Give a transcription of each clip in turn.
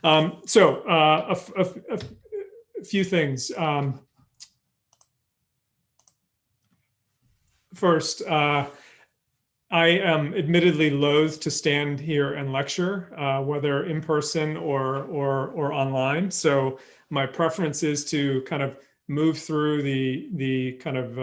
A few things. First, I am admittedly loath to stand here and lecture, whether in person or online. So my preference is to kind of move through the kind of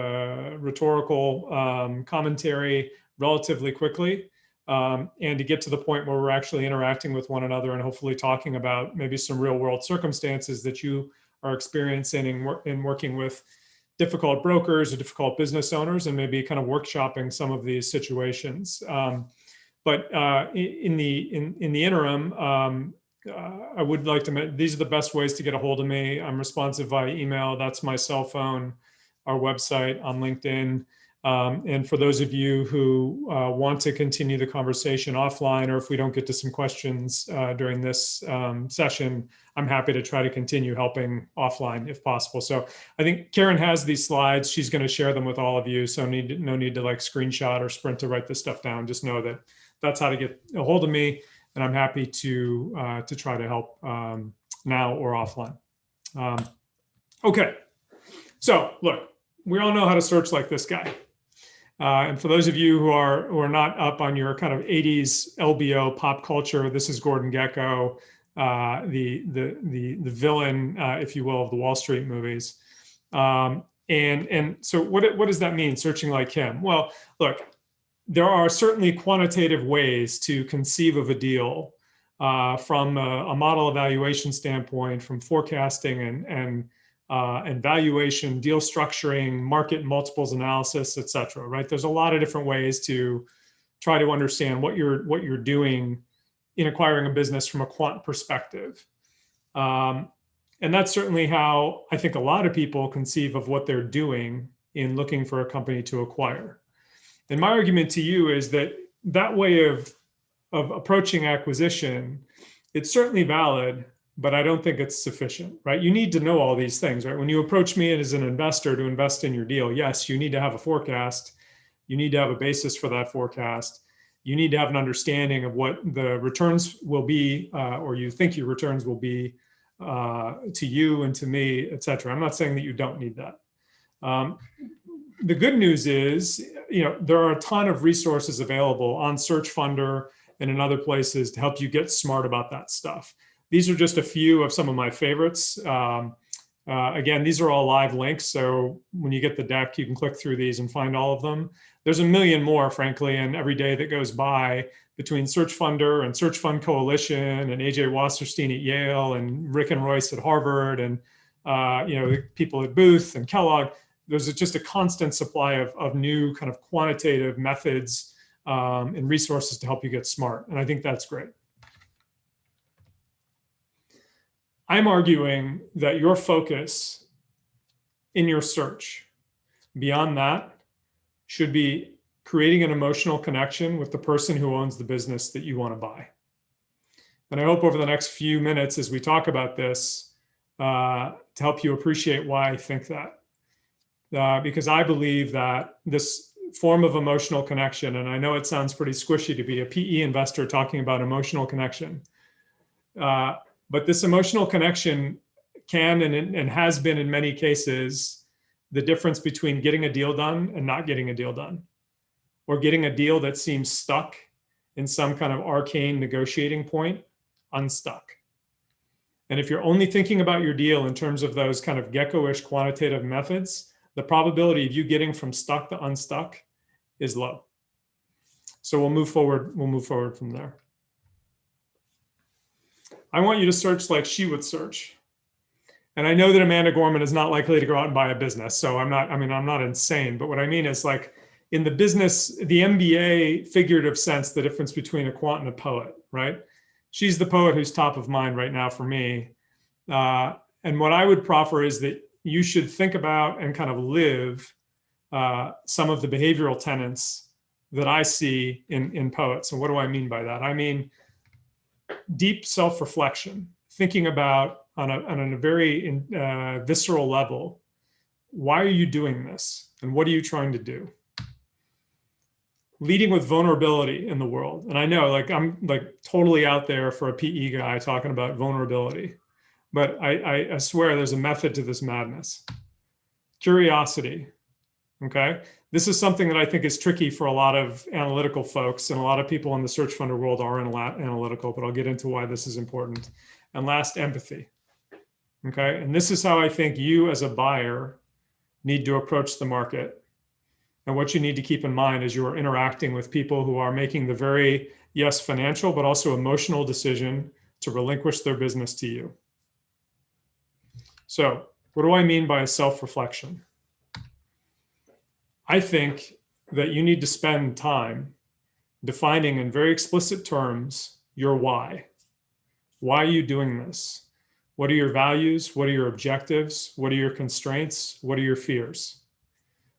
rhetorical commentary relatively quickly, and to get to the point where we're actually interacting with one another and hopefully talking about maybe some real world circumstances that you are experiencing in working with difficult brokers or difficult business owners, and maybe kind of workshopping some of these situations. But in the interim, I would like to mention, these are the best ways to get a hold of me. I'm responsive via email. That's my cell phone, our website, on LinkedIn. And for those of you who want to continue the conversation offline, or if we don't get to some questions during this session, I'm happy to try to continue helping offline if possible. So I think Karen has these slides. She's going to share them with all of you. So no need to like screenshot or sprint to write this stuff down. Just know that that's how to get a hold of me. And I'm happy to try to help now or offline. Okay. So look, we all know how to search like this guy. And for those of you who are not up on your kind of 80s LBO pop culture, this is Gordon Gekko, the villain, if you will, of the Wall Street movies. And so what does that mean, searching like him? Well, look, there are certainly quantitative ways to conceive of a deal from a model evaluation standpoint, from forecasting and valuation, deal structuring, market multiples analysis, et cetera, right? There's a lot of different ways to try to understand what you're doing in acquiring a business from a quant perspective. And that's certainly how I think a lot of people conceive of what they're doing in looking for a company to acquire. And my argument to you is that that way of approaching acquisition, it's certainly valid, but I don't think it's sufficient, right? You need to know all these things, right? When you approach me as an investor to invest in your deal, yes, you need to have a forecast. You need to have a basis for that forecast. You need to have an understanding of what the returns will be, or you think your returns will be to you and to me, et cetera. I'm not saying that you don't need that. The good news is, there are a ton of resources available on Searchfunder and in other places to help you get smart about that stuff. These are just a few of some of my favorites. Again, these are all live links. So when you get the deck, you can click through these and find all of them. There's a million more, frankly, and every day that goes by between Searchfunder and Search Fund Coalition and AJ Wasserstein at Yale and Rick and Royce at Harvard and the people at Booth and Kellogg, there's just a constant supply of new kind of quantitative methods and resources to help you get smart. And I think that's great. I'm arguing that your focus in your search, beyond that, should be creating an emotional connection with the person who owns the business that you want to buy. And I hope over the next few minutes as we talk about this, to help you appreciate why I think that. Because I believe that this form of emotional connection, and I know it sounds pretty squishy to be a PE investor talking about emotional connection, but this emotional connection can and has been in many cases the difference between getting a deal done and not getting a deal done, or getting a deal that seems stuck in some kind of arcane negotiating point unstuck. And if you're only thinking about your deal in terms of those kind of Gekko-ish quantitative methods, the probability of you getting from stuck to unstuck is low. So we'll move forward from there. I want you to search like she would search. And I know that Amanda Gorman is not likely to go out and buy a business. So I'm not insane, but what I mean is, like, in the business, the MBA figurative sense, the difference between a quant and a poet, right? She's the poet who's top of mind right now for me. And what I would proffer is that you should think about and kind of live some of the behavioral tenets that I see in poets. And what do I mean by that? I mean deep self-reflection, thinking about on a very visceral level, why are you doing this? And what are you trying to do? leading with vulnerability in the world. And I know, like, I'm like totally out there for a PE guy talking about vulnerability, but I swear there's a method to this madness. Curiosity. Okay. This is something that I think is tricky for a lot of analytical folks, and a lot of people in the Searchfunder world are analytical, but I'll get into why this is important. And last, empathy. Okay. And this is how I think you as a buyer need to approach the market. And what you need to keep in mind is you are interacting with people who are making the very, yes, financial, but also emotional decision to relinquish their business to you. So what do I mean by self-reflection? I think that you need to spend time defining in very explicit terms your why. Why are you doing this? What are your values? What are your objectives? What are your constraints? What are your fears?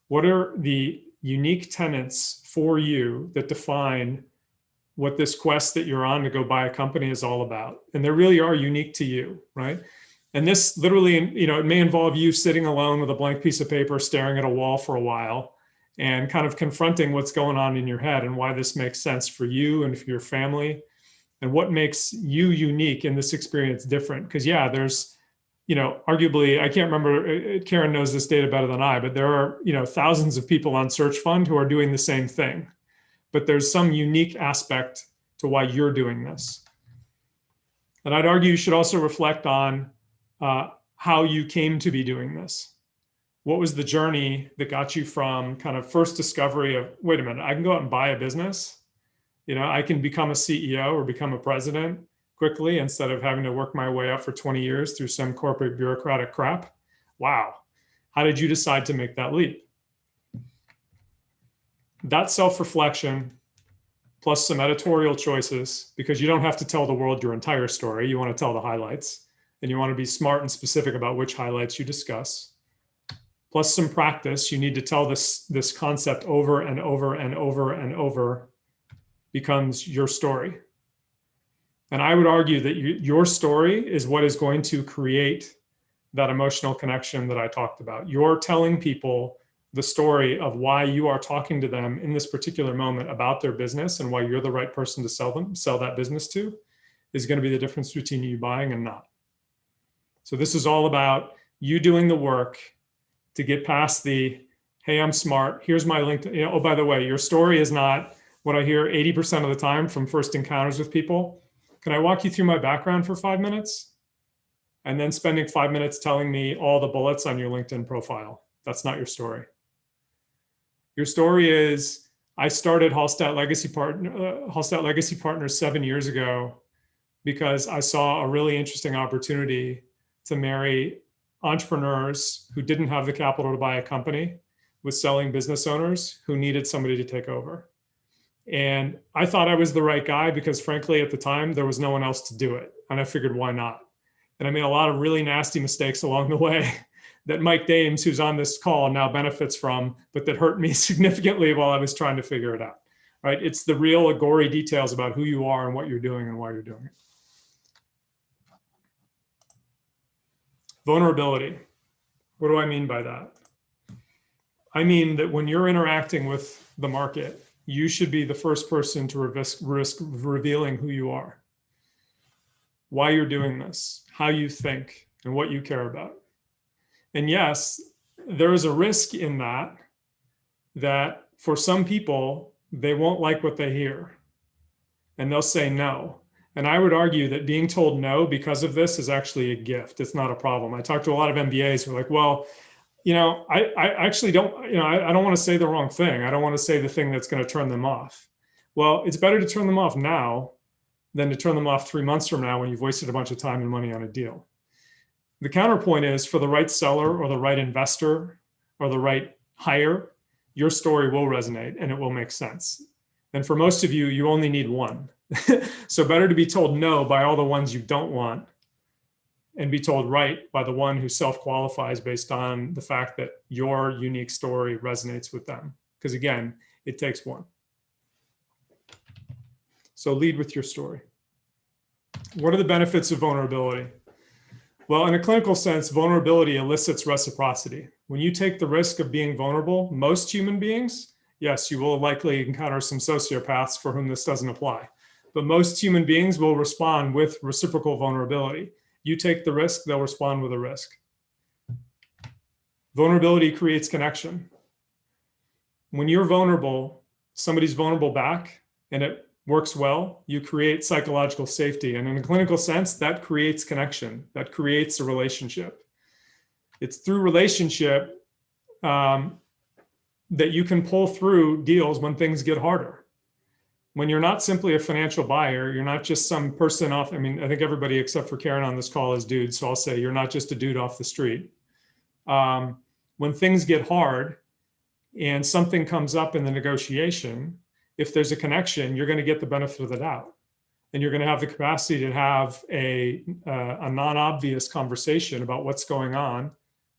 What are the unique tenets for you that define what this quest that you're on to go buy a company is all about? And they really are unique to you, right? And this literally, it may involve you sitting alone with a blank piece of paper, staring at a wall for a while, and kind of confronting what's going on in your head and why this makes sense for you and for your family, and what makes you unique in this experience different. Because yeah, there's, arguably, I can't remember, Karen knows this data better than I, but there are, thousands of people on Searchfund who are doing the same thing. But there's some unique aspect to why you're doing this. And I'd argue you should also reflect on how you came to be doing this. What was the journey that got you from kind of first discovery of, wait a minute, I can go out and buy a business? I can become a CEO or become a president quickly instead of having to work my way up for 20 years through some corporate bureaucratic crap. Wow. How did you decide to make that leap? That self-reflection plus some editorial choices, because you don't have to tell the world your entire story. You want to tell the highlights, and you want to be smart and specific about which highlights you discuss. Plus some practice. You need to tell this concept over and over and over and over, becomes your story. And I would argue that your story is what is going to create that emotional connection that I talked about. You're telling people the story of why you are talking to them in this particular moment about their business and why you're the right person to sell that business to, is going to be the difference between you buying and not. So this is all about you doing the work to get past the, hey, I'm smart, here's my LinkedIn. Oh, by the way, your story is not what I hear 80% of the time from first encounters with people. Can I walk you through my background for 5 minutes? And then spending 5 minutes telling me all the bullets on your LinkedIn profile. That's not your story. Your story is, I started Hallstatt Legacy Partners 7 years ago because I saw a really interesting opportunity to marry entrepreneurs who didn't have the capital to buy a company with selling business owners who needed somebody to take over. And I thought I was the right guy because, frankly, at the time, there was no one else to do it. And I figured, why not? And I made a lot of really nasty mistakes along the way that Mike Dames, who's on this call, now benefits from, but that hurt me significantly while I was trying to figure it out, right? It's the real gory details about who you are and what you're doing and why you're doing it. Vulnerability. What do I mean by that? I mean that when you're interacting with the market, you should be the first person to risk revealing who you are, why you're doing this, how you think, and what you care about. And yes, there is a risk in that for some people, they won't like what they hear and they'll say no. And I would argue that being told no because of this is actually a gift. It's not a problem. I talk to a lot of MBAs who are like, well, I actually don't, I don't want to say the wrong thing. I don't want to say the thing that's going to turn them off. Well, it's better to turn them off now than to turn them off 3 months from now when you've wasted a bunch of time and money on a deal. The counterpoint is, for the right seller or the right investor or the right hire, your story will resonate and it will make sense. And for most of you, you only need one. So better to be told no by all the ones you don't want and be told right by the one who self-qualifies based on the fact that your unique story resonates with them. Because again, it takes one. So lead with your story. What are the benefits of vulnerability? Well, in a clinical sense, vulnerability elicits reciprocity. When you take the risk of being vulnerable, most human beings, Yes, you will likely encounter some sociopaths for whom this doesn't apply. But most human beings will respond with reciprocal vulnerability. You take the risk, they'll respond with a risk. Vulnerability creates connection. When you're vulnerable, somebody's vulnerable back, and it works well, you create psychological safety. And in a clinical sense, that creates connection, that creates a relationship. It's through relationship that you can pull through deals when things get harder. When you're not simply a financial buyer, you're not just some person off. I mean, I think everybody except for Karen on this call is dudes. So I'll say you're not just a dude off the street. When things get hard and something comes up in the negotiation, if there's a connection, you're going to get the benefit of the doubt. And you're going to have the capacity to have a non-obvious conversation about what's going on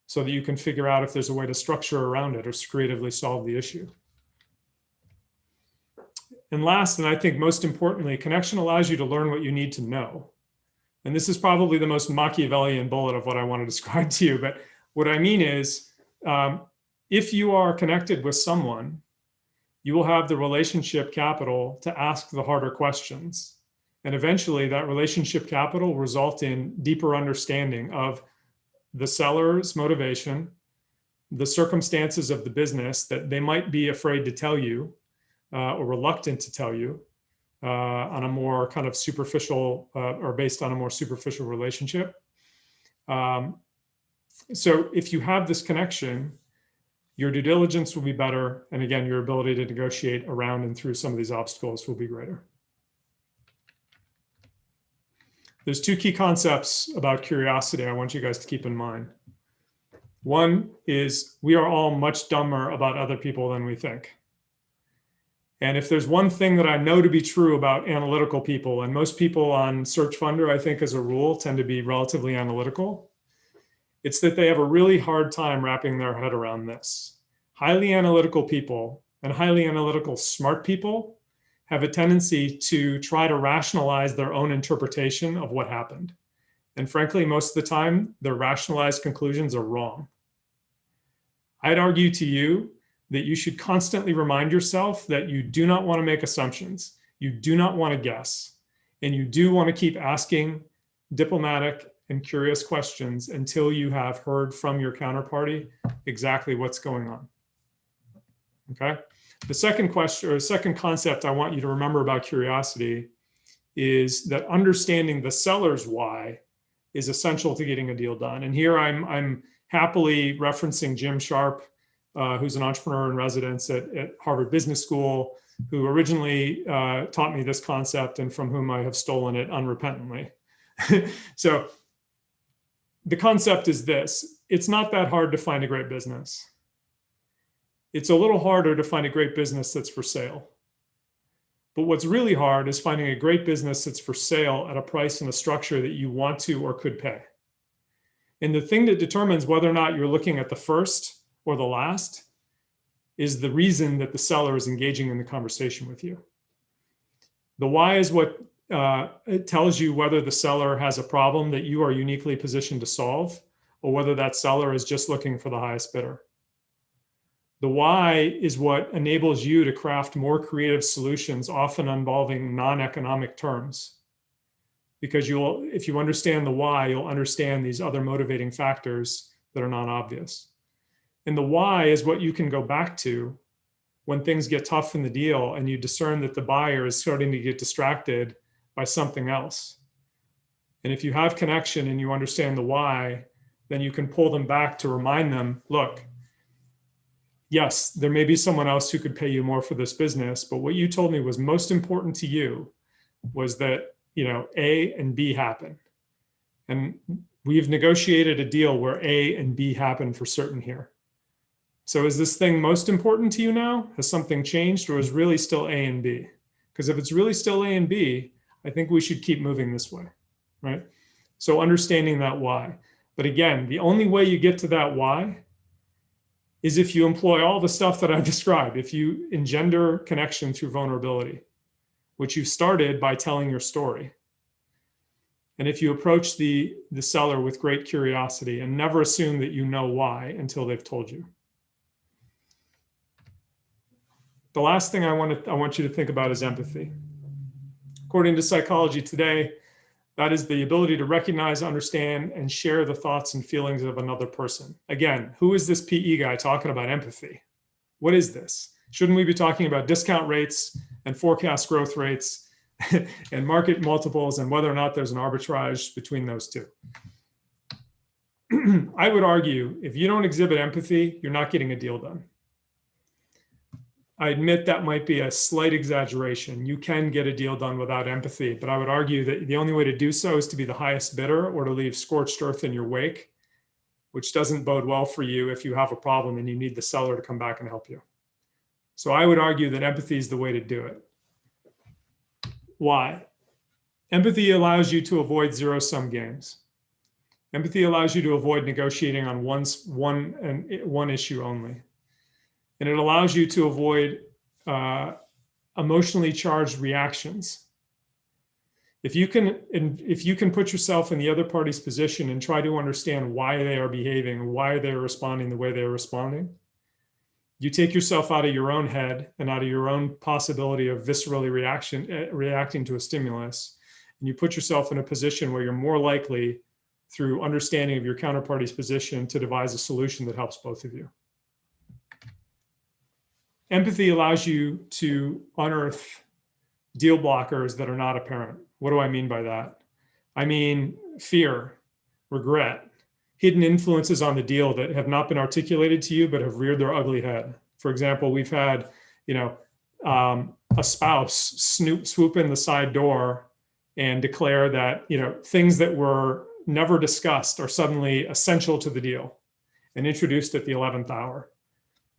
so that you can figure out if there's a way to structure around it or creatively solve the issue. And last, and I think most importantly, connection allows you to learn what you need to know. And this is probably the most Machiavellian bullet of what I want to describe to you. But what I mean is, if you are connected with someone, you will have the relationship capital to ask the harder questions. And eventually that relationship capital will result in deeper understanding of the seller's motivation, the circumstances of the business that they might be afraid to tell you or reluctant to tell you on a more kind of superficial or based on a more superficial relationship. So if you have this connection, your due diligence will be better. And again, your ability to negotiate around and through some of these obstacles will be greater. There's two key concepts about curiosity I want you guys to keep in mind. One is we are all much dumber about other people than we think. And if there's one thing that I know to be true about analytical people, and most people on Searchfunder, I think as a rule, tend to be relatively analytical, it's that they have a really hard time wrapping their head around this. Highly analytical people and highly analytical smart people have a tendency to try to rationalize their own interpretation of what happened. And frankly, most of the time, their rationalized conclusions are wrong. I'd argue to you that you should constantly remind yourself that you do not want to make assumptions. You do not want to guess. And you do want to keep asking diplomatic and curious questions until you have heard from your counterparty exactly what's going on. Okay? The second question or second concept I want you to remember about curiosity is that understanding the seller's why is essential to getting a deal done. And here I'm happily referencing Jim Sharp, who's an entrepreneur in residence at Harvard Business School, who originally taught me this concept and from whom I have stolen it unrepentantly. So the concept is this: it's not that hard to find a great business. It's a little harder to find a great business that's for sale. But what's really hard is finding a great business that's for sale at a price and a structure that you want to or could pay. And the thing that determines whether or not you're looking at the first or the last is the reason that the seller is engaging in the conversation with you. The why is what it tells you whether the seller has a problem that you are uniquely positioned to solve, or whether that seller is just looking for the highest bidder. The why is what enables you to craft more creative solutions, often involving non-economic terms. Because if you understand the why, you'll understand these other motivating factors that are non-obvious. And the why is what you can go back to when things get tough in the deal and you discern that the buyer is starting to get distracted by something else. And if you have connection and you understand the why, then you can pull them back to remind them, look, yes, there may be someone else who could pay you more for this business, but what you told me was most important to you was that, A and B happen. And we've negotiated a deal where A and B happen for certain here. So is this thing most important to you now? Has something changed, or is really still A and B? Because if it's really still A and B, I think we should keep moving this way, right? So understanding that why. But again, the only way you get to that why is if you employ all the stuff that I've described, if you engender connection through vulnerability, which you started by telling your story. And if you approach the seller with great curiosity and never assume that you know why until they've told you. The last thing I want you to think about is empathy. According to Psychology Today, that is the ability to recognize, understand, and share the thoughts and feelings of another person. Again, who is this PE guy talking about empathy? What is this? Shouldn't we be talking about discount rates and forecast growth rates and market multiples and whether or not there's an arbitrage between those two? I would argue if you don't exhibit empathy, you're not getting a deal done. I admit that might be a slight exaggeration. You can get a deal done without empathy, but I would argue that the only way to do so is to be the highest bidder or to leave scorched earth in your wake, which doesn't bode well for you if you have a problem and you need the seller to come back and help you. So I would argue that empathy is the way to do it. Why? Empathy allows you to avoid zero-sum games. Empathy allows you to avoid negotiating on one issue only. And it allows you to avoid emotionally charged reactions. If you can put yourself in the other party's position and try to understand why they are behaving, why they're responding the way they're responding, you take yourself out of your own head and out of your own possibility of viscerally reacting to a stimulus, and you put yourself in a position where you're more likely, through understanding of your counterparty's position, to devise a solution that helps both of you. Empathy allows you to unearth deal blockers that are not apparent. What do I mean by that? I mean fear, regret, hidden influences on the deal that have not been articulated to you but have reared their ugly head. For example, we've had, a spouse swoop in the side door and declare that, things that were never discussed are suddenly essential to the deal and introduced at the 11th hour.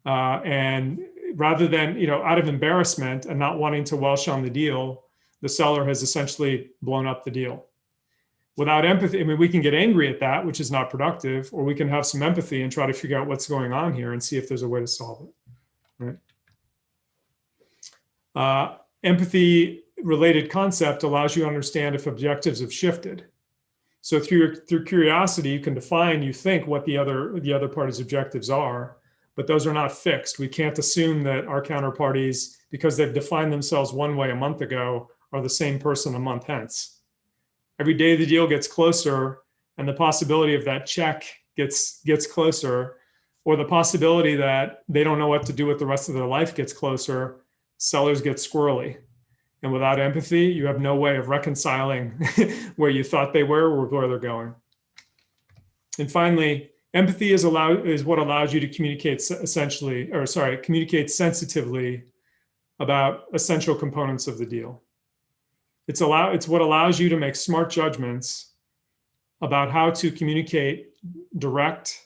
And rather than, out of embarrassment and not wanting to welsh on the deal, the seller has essentially blown up the deal. Without empathy, we can get angry at that, which is not productive, or we can have some empathy and try to figure out what's going on here and see if there's a way to solve it. Right? Empathy-related concept allows you to understand if objectives have shifted. So through curiosity, you can define, you think, what the other party's objectives are, but those are not fixed. We can't assume that our counterparties, because they've defined themselves one way a month ago, are the same person a month hence. Every day the deal gets closer and the possibility of that check gets closer, or the possibility that they don't know what to do with the rest of their life gets closer, sellers get squirrely. And without empathy, you have no way of reconciling where you thought they were or where they're going. And finally, empathy is what allows you to communicate communicate sensitively about essential components of the deal. It's what allows you to make smart judgments about how to communicate direct,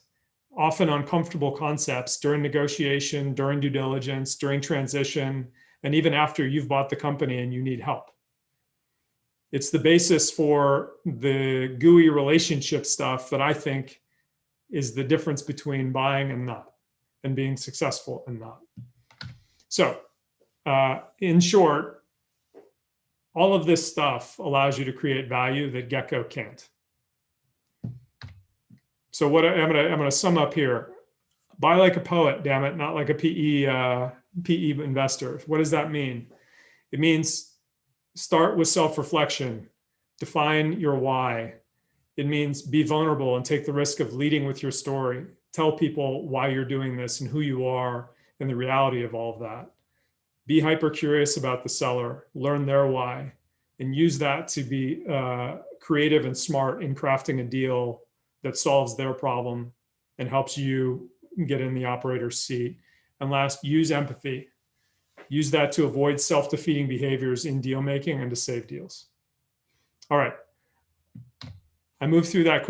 often uncomfortable concepts during negotiation, during due diligence, during transition, and even after you've bought the company and you need help. It's the basis for the gooey relationship stuff that I think is the difference between buying and not, and being successful and not. So in short, all of this stuff allows you to create value that Gecko can't. So what I'm gonna sum up here: buy like a poet, damn it, not like a PE investor. What does that mean? It means start with self-reflection, define your why. It means be vulnerable and take the risk of leading with your story. Tell people why you're doing this and who you are and the reality of all of that. Be hyper curious about the seller, learn their why, and use that to be creative and smart in crafting a deal that solves their problem and helps you get in the operator's seat. And last, use empathy. Use that to avoid self-defeating behaviors in deal making and to save deals. All right. I moved through that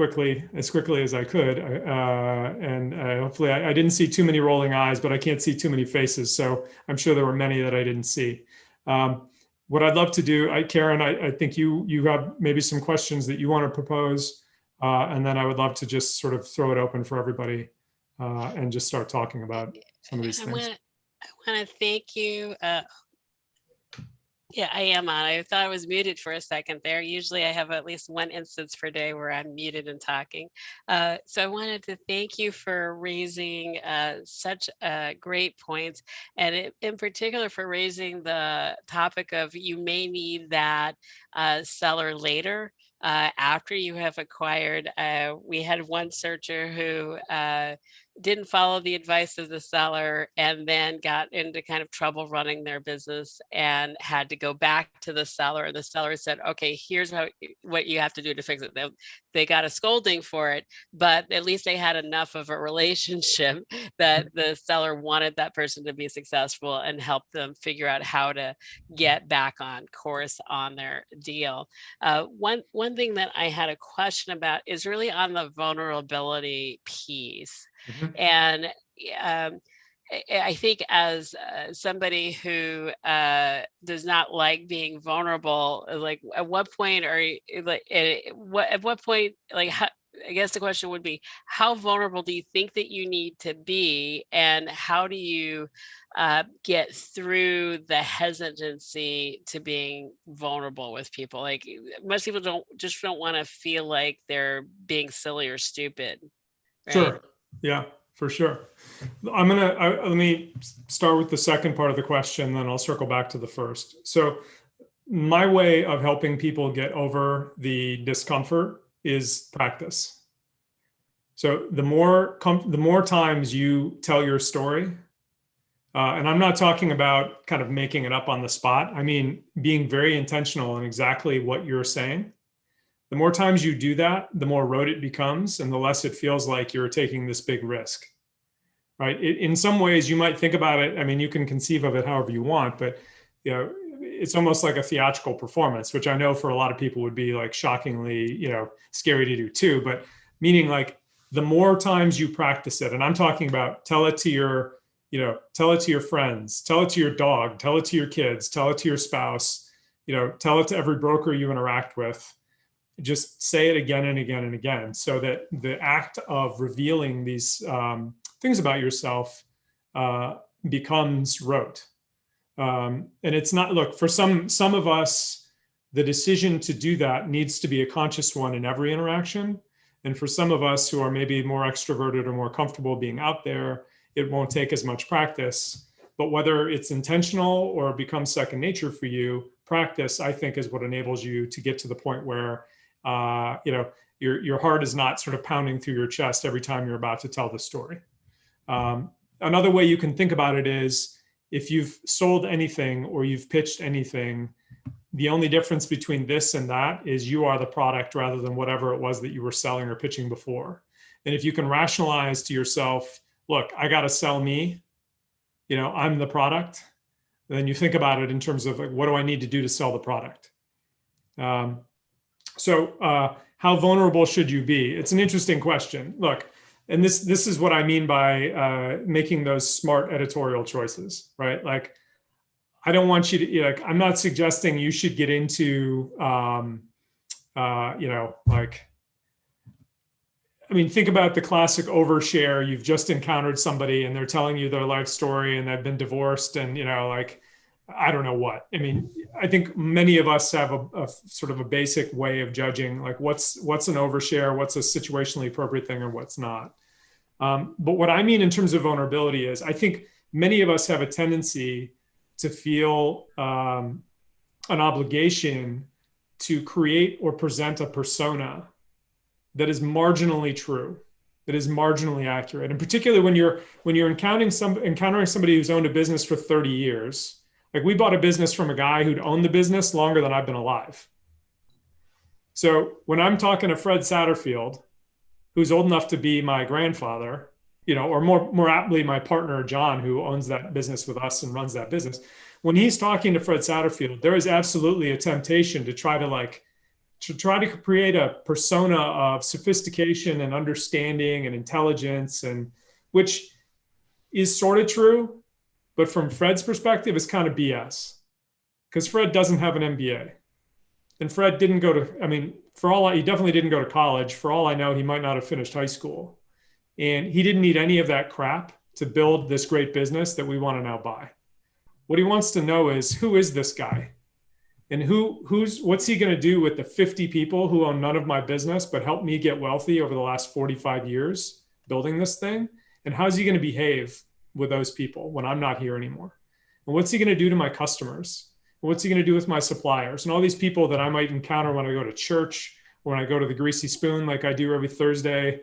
as quickly as I could. Hopefully I didn't see too many rolling eyes, but I can't see too many faces. So I'm sure there were many that I didn't see. What I'd love to do, Karen, I think you have maybe some questions that you want to propose. And then I would love to just sort of throw it open for everybody and just start talking about some of these things. I want to thank you. Yeah, I am on. I thought I was muted for a second there. Usually I have at least one instance per day where I'm muted and talking. So I wanted to thank you for raising such great points, and in particular for raising the topic of you may need that seller later. After you have acquired, we had one searcher who didn't follow the advice of the seller and then got into kind of trouble running their business and had to go back to the seller. And the seller said, okay, here's what you have to do to fix it. They got a scolding for it, but at least they had enough of a relationship that the seller wanted that person to be successful and help them figure out how to get back on course on their deal. One thing that I had a question about is really on the vulnerability piece. Mhm. And um, I think as somebody who does not like being vulnerable, like at what point are you like at what point like how, I guess the question would be, how vulnerable do you think that you need to be, and how do you get through the hesitancy to being vulnerable with people? Like most people don't want to feel like they're being silly or stupid, right? Sure. Yeah, for sure. Let me start with the second part of the question, then I'll circle back to the first. So my way of helping people get over the discomfort is practice. So the more times you tell your story, and I'm not talking about kind of making it up on the spot. I mean, being very intentional in exactly what you're saying. The more times you do that, the more rote it becomes, and the less it feels like you're taking this big risk, right? In some ways, you might think about it. I mean, you can conceive of it however you want, but it's almost like a theatrical performance, which I know for a lot of people would be like shockingly, scary to do too. But meaning like the more times you practice it, and I'm talking about tell it to your friends, tell it to your dog, tell it to your kids, tell it to your spouse, tell it to every broker you interact with. Just say it again and again and again, so that the act of revealing these things about yourself uh, becomes rote. And it's not, look, for some of us, the decision to do that needs to be a conscious one in every interaction. And for some of us who are maybe more extroverted or more comfortable being out there, it won't take as much practice. But whether it's intentional or becomes second nature for you, practice, I think, is what enables you to get to the point where your heart is not sort of pounding through your chest every time you're about to tell the story. Another way you can think about it is, if you've sold anything or you've pitched anything, the only difference between this and that is you are the product rather than whatever it was that you were selling or pitching before. And if you can rationalize to yourself, look, I got to sell me, I'm the product, then you think about it in terms of like, what do I need to do to sell the product? So how vulnerable should you be? It's an interesting question. Look, and this is what I mean by making those smart editorial choices, right? Like, I don't want you to, like, I'm not suggesting you should get into, like, I mean, think about the classic overshare. You've just encountered somebody and they're telling you their life story and they've been divorced and, like, I don't know what. I mean, I think many of us have a sort of a basic way of judging, like what's an overshare, what's a situationally appropriate thing, or what's not. But what I mean in terms of vulnerability is, I think many of us have a tendency to feel an obligation to create or present a persona that is marginally true, that is marginally accurate, and particularly when you're encountering somebody who's owned a business for 30 years. Like, we bought a business from a guy who'd owned the business longer than I've been alive. So when I'm talking to Fred Satterfield, who's old enough to be my grandfather, or more aptly, my partner, John, who owns that business with us and runs that business, when he's talking to Fred Satterfield, there is absolutely a temptation to try to create a persona of sophistication and understanding and intelligence, and which is sort of true, but from Fred's perspective, it's kind of BS, because Fred doesn't have an MBA. And Fred didn't go to, I mean, he definitely didn't go to college. For all I know, he might not have finished high school. And he didn't need any of that crap to build this great business that we want to now buy. What he wants to know is, who is this guy? And what's he going to do with the 50 people who own none of my business but helped me get wealthy over the last 45 years building this thing? And how's he going to behave with those people when I'm not here anymore? And what's he going to do to my customers? What's he going to do with my suppliers and all these people that I might encounter when I go to church or when I go to the Greasy Spoon like I do every Thursday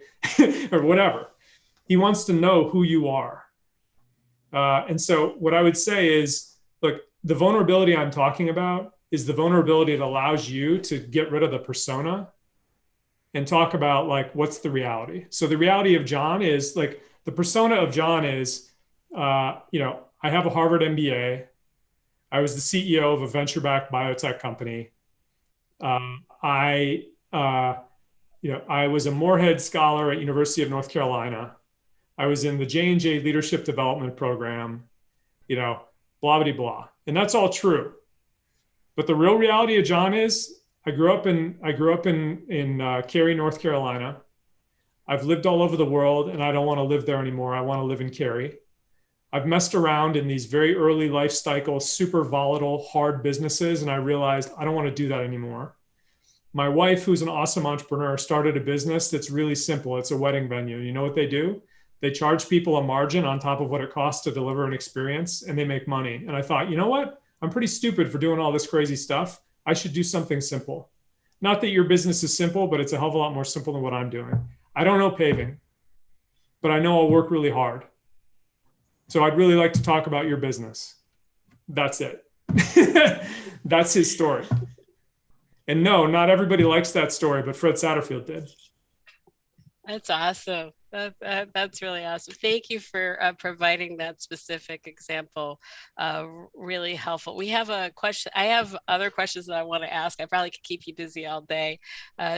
or whatever? He wants to know who you are. And so what I would say is, look, the vulnerability I'm talking about is the vulnerability that allows you to get rid of the persona and talk about like, what's the reality? So the reality of John is like, the persona of John is, I have a Harvard MBA. I was the CEO of a venture-backed biotech company. I, I was a Moorhead Scholar at University of North Carolina. I was in the J&J Leadership Development Program, blah, blah, blah. And that's all true. But the real reality of John is I grew up in Cary, North Carolina. I've lived all over the world and I don't want to live there anymore. I want to live in Cary. I've messed around in these very early life cycle, super volatile, hard businesses. And I realized I don't want to do that anymore. My wife, who's an awesome entrepreneur, started a business that's really simple. It's a wedding venue. You know what they do? They charge people a margin on top of what it costs to deliver an experience, and they make money. And I thought, you know what? I'm pretty stupid for doing all this crazy stuff. I should do something simple. Not that your business is simple, but it's a hell of a lot more simple than what I'm doing. I don't know paving, but I know I'll work really hard. So I'd really like to talk about your business. That's it. That's his story. And no, not everybody likes that story, but Fred Satterfield did. That's awesome. That's really awesome. Thank you for providing that specific example. Really helpful. We have a question. I have other questions that I want to ask. I probably could keep you busy all day,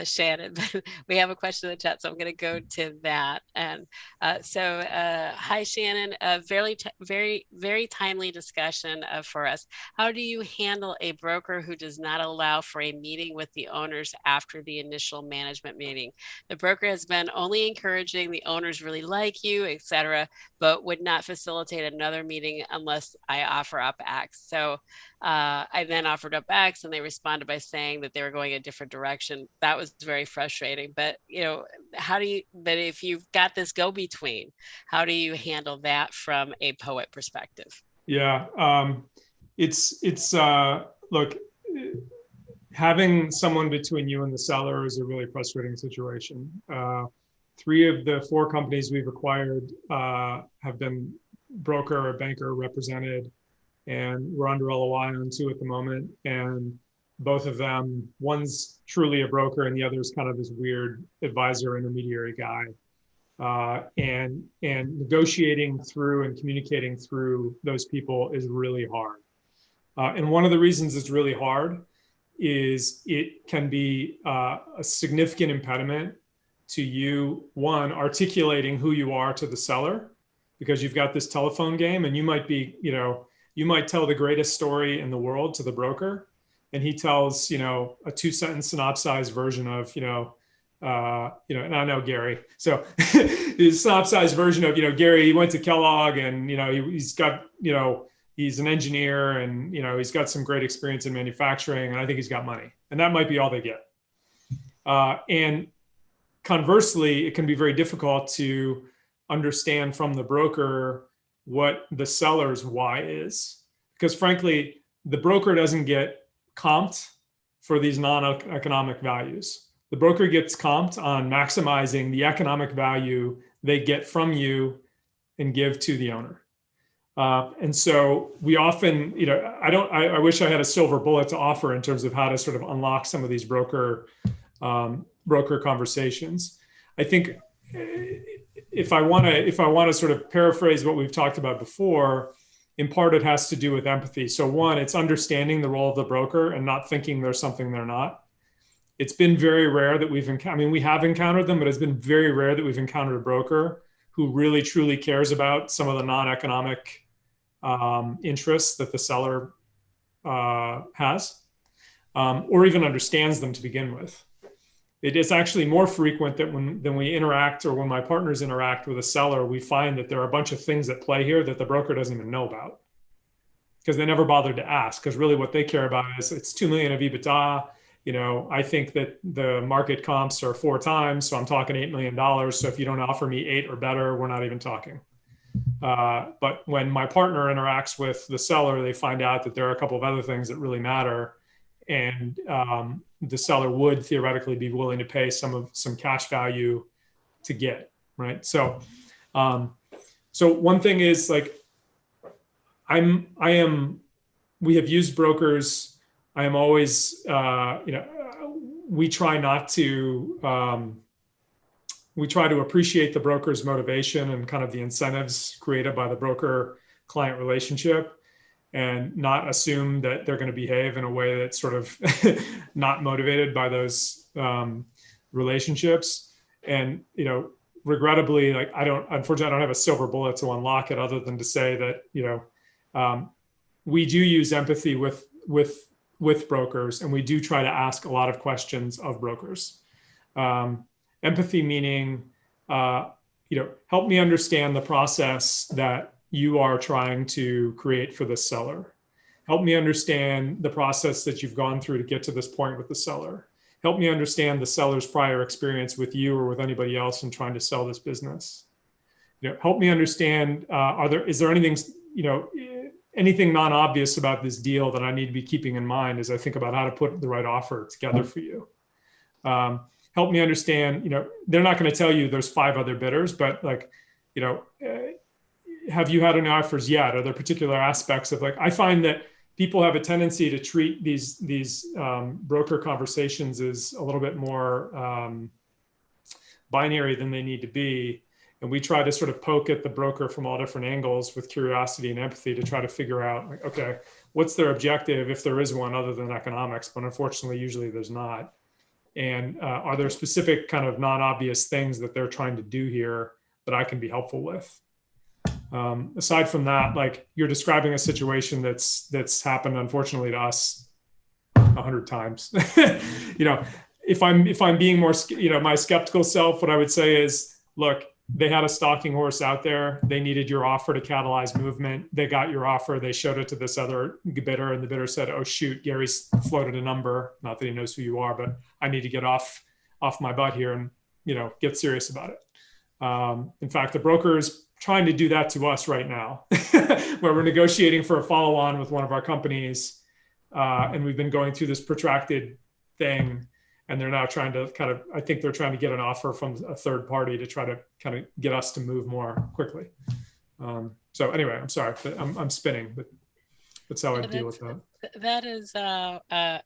Shannon. But we have a question in the chat, so I'm going to go to that. And hi, Shannon. Very timely discussion for us. How do you handle a broker who does not allow for a meeting with the owners after the initial management meeting? The broker has been only encouraging the owners really like you, etc., but would not facilitate another meeting unless I offer up X. So I then offered up X and they responded by saying that they were going a different direction. That was very frustrating. But but if you've got this go-between, how do you handle that from a poet perspective? Yeah, look, having someone between you and the seller is a really frustrating situation. 3 of the 4 companies we've acquired have been broker or banker represented, and we're under LOI on 2 at the moment. And both of them, one's truly a broker and the other's kind of this weird advisor intermediary guy. And negotiating through and communicating through those people is really hard. And one of the reasons it's really hard is it can be a significant impediment to you, one, articulating who you are to the seller, because you've got this telephone game and you might be, you might tell the greatest story in the world to the broker and he tells, a 2-sentence synopsized version of, and I know Gary. So his synopsized version of, Gary, he went to Kellogg and, he's got, he's an engineer and, he's got some great experience in manufacturing and I think he's got money. And that might be all they get. And conversely, it can be very difficult to understand from the broker what the seller's why is. Because frankly, the broker doesn't get comped for these non-economic values. The broker gets comped on maximizing the economic value they get from you and give to the owner. And so we often, I wish I had a silver bullet to offer in terms of how to sort of unlock some of these broker conversations. I think if I want to sort of paraphrase what we've talked about before, in part it has to do with empathy. So one, it's understanding the role of the broker and not thinking there's something they're not. It's been very rare that we have encountered them, but it's been very rare that we've encountered a broker who really truly cares about some of the non-economic interests that the seller has, or even understands them to begin with. It is actually more frequent that when we interact or when my partners interact with a seller, we find that there are a bunch of things at play here that the broker doesn't even know about. because they never bothered to ask, because really what they care about is it's 2 million of EBITDA. I think that the market comps are 4 times, so I'm talking $8 million. So if you don't offer me 8 or better, we're not even talking. But when my partner interacts with the seller, they find out that there are a couple of other things that really matter, and the seller would theoretically be willing to pay some cash value to get right. So one thing is like I am. We have used brokers. I am always, we try not to. We try to appreciate the broker's motivation and kind of the incentives created by the broker client relationship, and not assume that they're going to behave in a way that's sort of not motivated by those relationships. And, regrettably, like unfortunately, I don't have a silver bullet to unlock it, other than to say that, we do use empathy with brokers, and we do try to ask a lot of questions of brokers. Empathy meaning, help me understand the process that you are trying to create for the seller. Help me understand the process that you've gone through to get to this point with the seller. Help me understand the seller's prior experience with you or with anybody else in trying to sell this business. Help me understand, is there anything, anything non-obvious about this deal that I need to be keeping in mind as I think about how to put the right offer together for you. Help me understand, they're not going to tell you there's 5 other bidders, but like, have you had any offers yet? Are there particular aspects of, like, I find that people have a tendency to treat these broker conversations as a little bit more binary than they need to be. And we try to sort of poke at the broker from all different angles with curiosity and empathy to try to figure out, like, okay, what's their objective, if there is one, other than economics? But unfortunately, usually there's not. And are there specific kind of non-obvious things that they're trying to do here that I can be helpful with? Aside from that, like, you're describing a situation that's happened, unfortunately, to us 100 times. If I'm being more, my skeptical self, what I would say is, look, they had a stalking horse out there. They needed your offer to catalyze movement. They got your offer. They showed it to this other bidder, and the bidder said, "Oh shoot, Gary's floated a number. Not that he knows who you are, but I need to get off my butt here and get serious about it." In fact, the broker is trying to do that to us right now, where we're negotiating for a follow-on with one of our companies, and we've been going through this protracted thing. And they're now trying to I think they're trying to get an offer from a third party to try to kind of get us to move more quickly. So anyway, I'm sorry, but I'm spinning, but that's how I deal with that. That is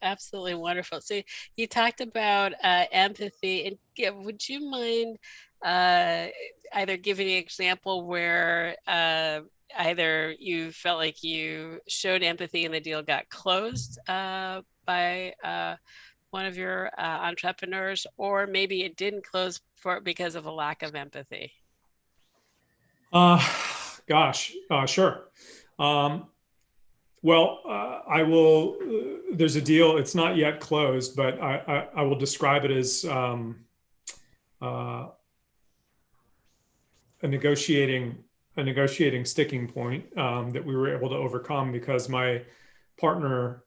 absolutely wonderful. So you talked about empathy, and would you mind either giving an example where either you felt like you showed empathy and the deal got closed by one of your entrepreneurs, or maybe it didn't close because of a lack of empathy? Sure. Well, I will. There's a deal. It's not yet closed, but I will describe it as a negotiating sticking point that we were able to overcome, because my partner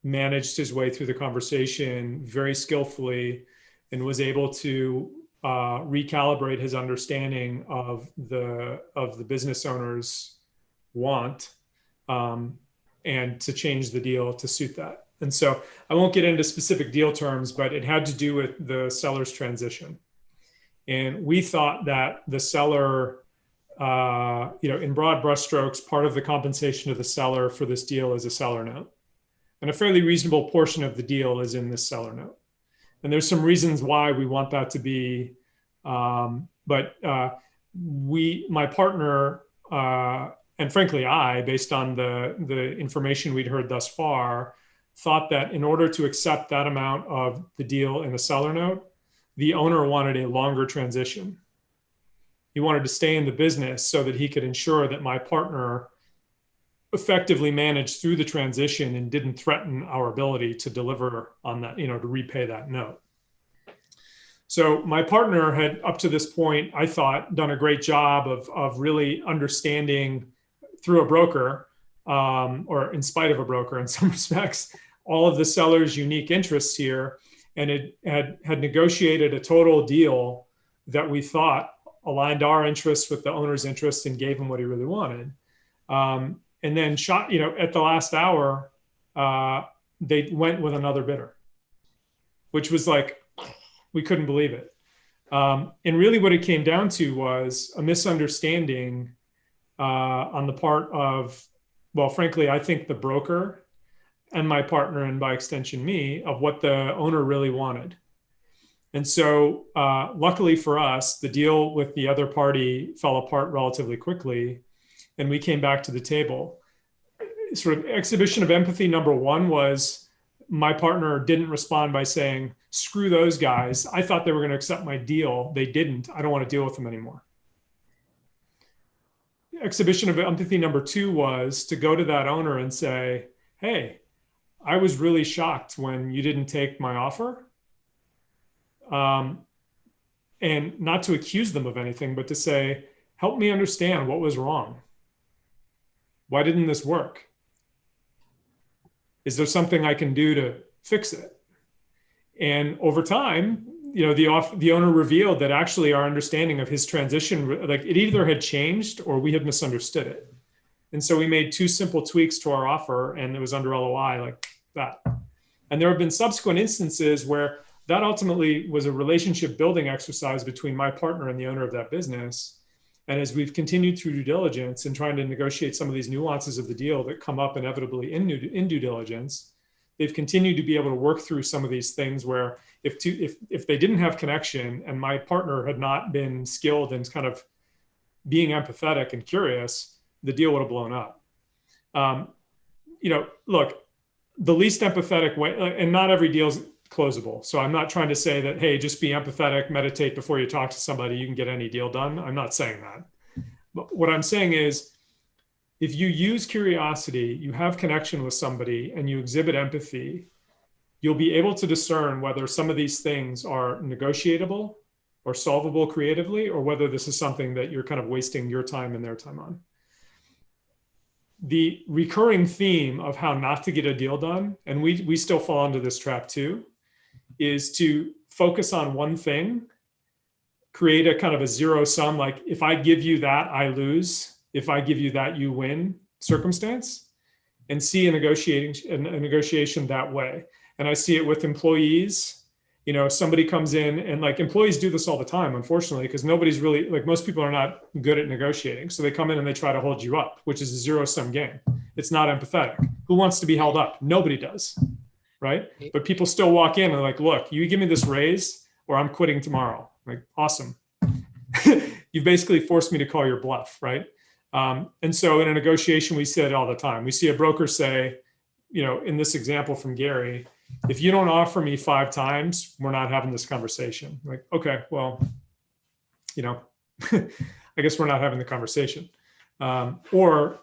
managed his way through the conversation very skillfully and was able to recalibrate his understanding of the business owner's want, and to change the deal to suit that. And so I won't get into specific deal terms, but it had to do with the seller's transition. And we thought that the seller, in broad brushstrokes, part of the compensation of the seller for this deal is a seller note. And a fairly reasonable portion of the deal is in this seller note. And there's some reasons why we want that to be. But my partner, and frankly, based on the information we'd heard thus far, thought that in order to accept that amount of the deal in the seller note, the owner wanted a longer transition. He wanted to stay in the business so that he could ensure that my partner effectively managed through the transition and didn't threaten our ability to deliver on that, to repay that note. So my partner had, up to this point, I thought, done a great job of really understanding through a broker, or in spite of a broker in some respects, all of the seller's unique interests here, and it had negotiated a total deal that we thought aligned our interests with the owner's interest and gave him what he really wanted. And then at the last hour, they went with another bidder, which was like, we couldn't believe it. And really what it came down to was a misunderstanding on the part of, well, frankly, I think the broker and my partner, and by extension me, of what the owner really wanted. And so luckily for us, the deal with the other party fell apart relatively quickly, and we came back to the table. Sort of exhibition of empathy number one was my partner didn't respond by saying, screw those guys. I thought they were going to accept my deal. They didn't. I don't want to deal with them anymore. Exhibition of empathy number two was to go to that owner and say, hey, I was really shocked when you didn't take my offer. And not to accuse them of anything, but to say, help me understand what was wrong. Why didn't this work? Is there something I can do to fix it? And over time, the owner revealed that actually our understanding of his transition, like it either had changed or we had misunderstood it. And so we made two simple tweaks to our offer, and it was under LOI like that. And there have been subsequent instances where that ultimately was a relationship building exercise between my partner and the owner of that business. And as we've continued through due diligence and trying to negotiate some of these nuances of the deal that come up inevitably in due diligence, they've continued to be able to work through some of these things where if they didn't have connection and my partner had not been skilled in kind of being empathetic and curious, the deal would have blown up. Look, the least empathetic way, and not every deal is closable. So I'm not trying to say that, hey, just be empathetic, meditate before you talk to somebody, you can get any deal done. I'm not saying that. But what I'm saying is, if you use curiosity, you have connection with somebody, and you exhibit empathy, you'll be able to discern whether some of these things are negotiable or solvable creatively, or whether this is something that you're kind of wasting your time and their time on. The recurring theme of how not to get a deal done, and we still fall into this trap too, is to focus on one thing, create a kind of a zero sum, like if I give you that, I lose. If I give you that, you win circumstance, and see a negotiation that way. And I see it with employees. Somebody comes in, and like employees do this all the time, unfortunately, because nobody's really, like most people are not good at negotiating. So they come in and they try to hold you up, which is a zero sum game. It's not empathetic. Who wants to be held up? Nobody does, right? But people still walk in and like, look, you give me this raise or I'm quitting tomorrow. Like, awesome. You've basically forced me to call your bluff, right? And so in a negotiation, we see it all the time. We see a broker say, in this example from Gary, if you don't offer me 5 times, we're not having this conversation. Like, okay, well, I guess we're not having the conversation. Or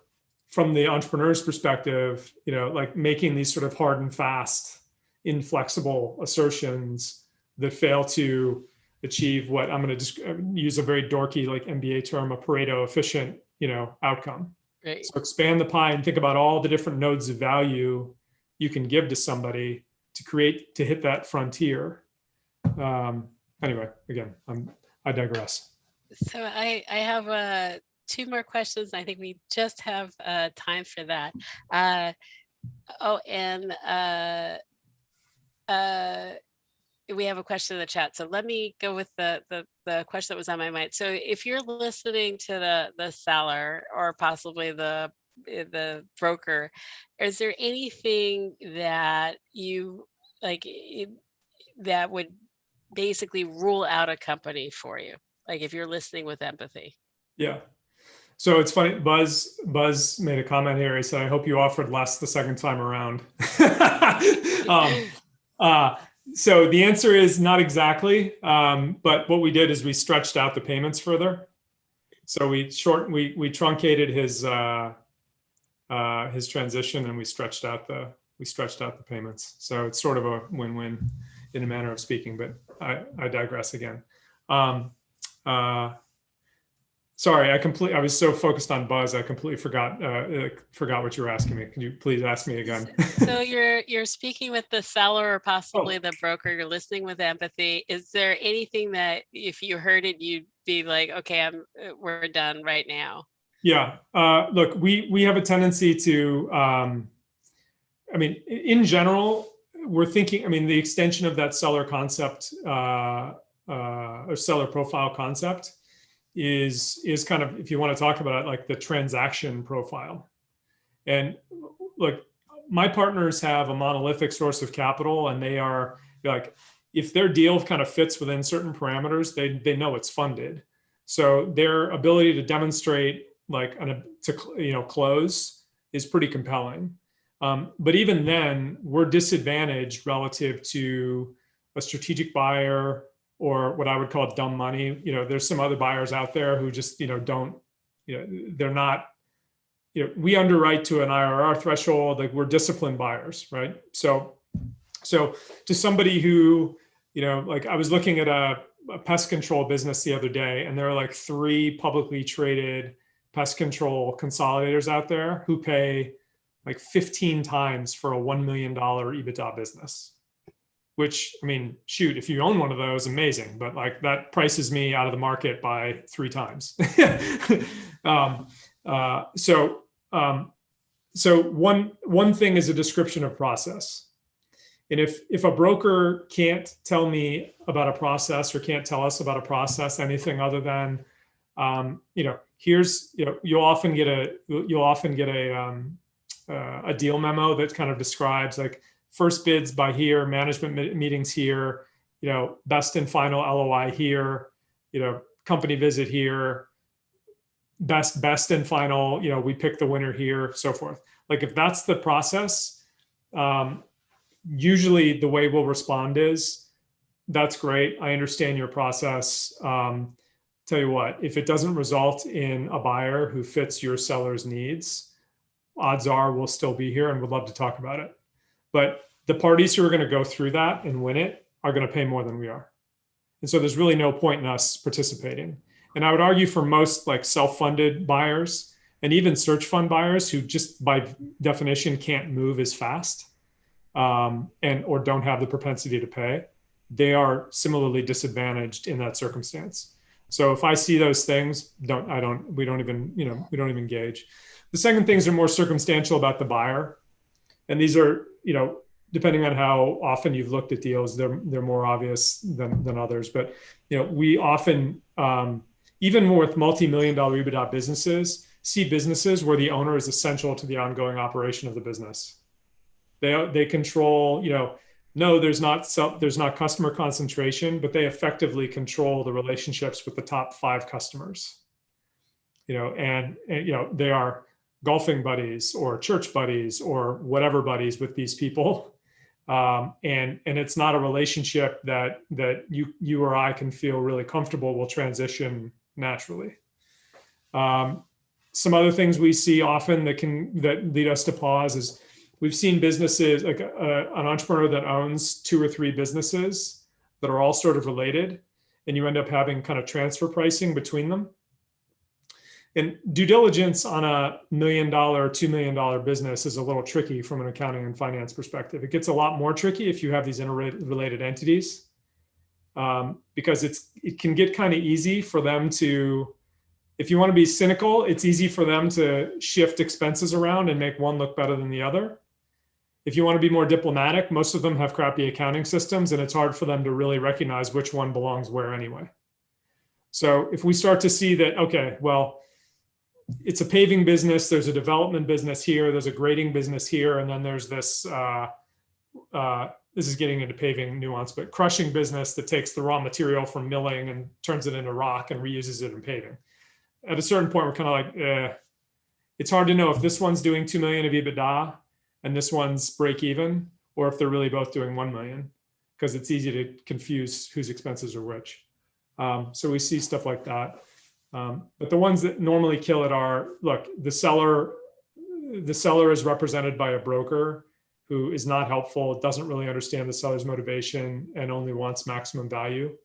from the entrepreneur's perspective, like making these sort of hard and fast, inflexible assertions that fail to achieve what I'm going to just use a very dorky, like MBA term, a Pareto efficient, outcome. Right. So expand the pie and think about all the different nodes of value you can give to somebody to hit that frontier. Anyway, again, I digress. So I have 2 more questions. I think we just have time for that. We have a question in the chat. So let me go with the question that was on my mind. So if you're listening to the seller or possibly the broker, is there anything that you like that would basically rule out a company for you? Like if you're listening with empathy. Yeah. So it's funny, Buzz made a comment here. He said, I hope you offered less the second time around. So the answer is not exactly, but what we did is we stretched out the payments further. So we truncated his transition, and we stretched out the payments. So it's sort of a win-win in a manner of speaking, but I digress again. Sorry, I was so focused on buzz, I completely forgot what you were asking me. Can you please ask me again? So you're speaking with the seller or possibly Oh, the broker. You're listening with empathy. Is there anything that if you heard it, you'd be like, okay, we're done right now? yeah. Look, we have a tendency to, I mean, in general, we're thinking. I mean, the extension of that seller concept or seller profile concept is kind of, if you want to talk about it, like the transaction profile. And look, my partners have a monolithic source of capital, and they are like, if their deal kind of fits within certain parameters, they know it's funded. So their ability to demonstrate like to close is pretty compelling. But even then, we're disadvantaged relative to a strategic buyer or what I would call dumb money. There's some other buyers out there who just don't, they're not, we underwrite to an IRR threshold. Like, we're disciplined buyers, right? So to somebody who, like, I was looking at a pest control business the other day, and there are like 3 publicly traded pest control consolidators out there who pay like 15 times for a $1 million EBITDA business. Which, I mean, shoot, if you own one of those, amazing. But like, that prices me out of the market by 3 times. um, uh, so um, so one thing is a description of process. And if a broker can't tell me about a process, or can't tell us about a process, anything other than, here's, you'll often get a deal memo that kind of describes like first bids by here, management meetings here, best and final LOI here, company visit here, best and final, we pick the winner here, so forth. Like, if that's the process, usually the way we'll respond is, that's great, I understand your process. Tell you what, if it doesn't result in a buyer who fits your seller's needs, odds are we'll still be here and would love to talk about it. But the parties who are going to go through that and win it are going to pay more than we are. And so there's really no point in us participating. And I would argue for most like self-funded buyers and even search fund buyers who just by definition can't move as fast, and or don't have the propensity to pay, they are similarly disadvantaged in that circumstance. So if I see those things, we don't even engage. The second things are more circumstantial about the buyer. And these are, depending on how often you've looked at deals, they're more obvious than others. But we often, even with multi-million-dollar EBITDA businesses, see businesses where the owner is essential to the ongoing operation of the business. They control, no, there's not customer concentration, but they effectively control the relationships with the top 5 customers. And they are golfing buddies or church buddies or whatever buddies with these people. And it's not a relationship that you or I can feel really comfortable will transition naturally. Some other things we see often that lead us to pause is, we've seen businesses like an entrepreneur that owns 2 or 3 businesses that are all sort of related, and you end up having kind of transfer pricing between them. And due diligence on a $1 million, $2 million business is a little tricky from an accounting and finance perspective. It gets a lot more tricky if you have these interrelated entities, because it can get kind of easy for them to, if you want to be cynical, it's easy for them to shift expenses around and make one look better than the other. If you want to be more diplomatic, most of them have crappy accounting systems, and it's hard for them to really recognize which one belongs where anyway. So if we start to see that, okay, well, it's a paving business, there's a development business here, there's a grading business here, and then there's this, this is getting into paving nuance, but crushing business that takes the raw material from milling and turns it into rock and reuses it in paving. At a certain point, we're kind of like, it's hard to know if this one's doing 2 million of EBITDA and this one's break even, or if they're really both doing 1 million, because it's easy to confuse whose expenses are which. So we see stuff like that. But the ones that normally kill it are, look, the seller is represented by a broker who is not helpful, doesn't really understand the seller's motivation, and only wants maximum value